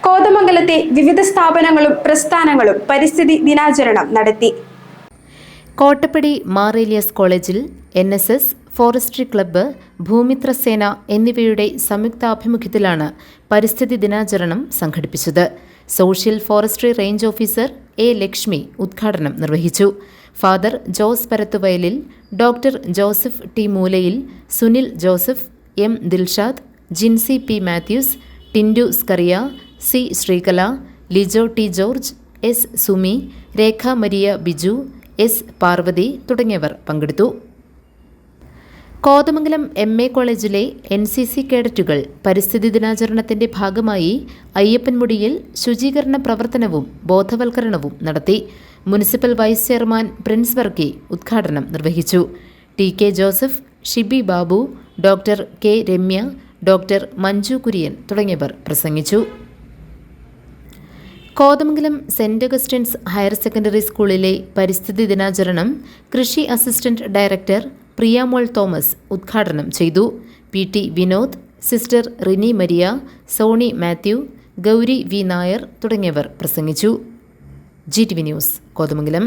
കോതമംഗലത്തെ വിവിധ സ്ഥാപനങ്ങളും പ്രസ്ഥാനങ്ങളും പരിസ്ഥിതി ദിനാചരണം നടത്തി. കോട്ടപ്പടി മാർ ഏലിയാസ് കോളേജിൽ NSS, ഫോറസ്ട്രി ക്ലബ്ബ്, ഭൂമിത്ര സേന എന്നിവയുടെ സംയുക്താഭിമുഖ്യത്തിലാണ് പരിസ്ഥിതി ദിനാചരണം സംഘടിപ്പിച്ചത്. Social forestry range officer A. Lakshmi ഉദ്ഘാടനം നിർവഹിച്ചു. Father Jose Parathuvayalil, doctor Joseph T. Moolayil, Sunil Joseph, M. Dilshad, Jincy P. Mathews, Tindu Scaria, C. Sreekala, Lijo T. George, S. Sumi, Rekha Maria Biju, S. Parvathy തുടങ്ങിയവർ പങ്കെടുത്തു. കോതമംഗലം MA കോളേജിലെ NCC കേഡറ്റുകൾ പരിസ്ഥിതി ദിനാചരണത്തിന്റെ ഭാഗമായി അയ്യപ്പൻമുടിയിൽ ശുചീകരണ പ്രവർത്തനവും ബോധവൽക്കരണവും നടത്തി. Municipal vice chairman Prince Varkey ഉദ്ഘാടനം നിർവഹിച്ചു. TK Joseph, Shibi Babu, doctor K. Ramya, doctor Manju Kurian തുടങ്ങിയവർ പ്രസംഗിച്ചു. Kothamangalam Saint Augustine's higher secondary സ്കൂളിലെ പരിസ്ഥിതി ദിനാചരണം കൃഷി അസിസ്റ്റന്റ് ഡയറക്ടർ പ്രിയമോൾ തോമസ് ഉദ്ഘാടനം ചെയ്തു. PT Vinod, sister Rini Maria, Sony Mathew, Gauri V. Nair തുടങ്ങിയവർ പ്രസംഗിച്ചു. GTV news, Kothamangalam.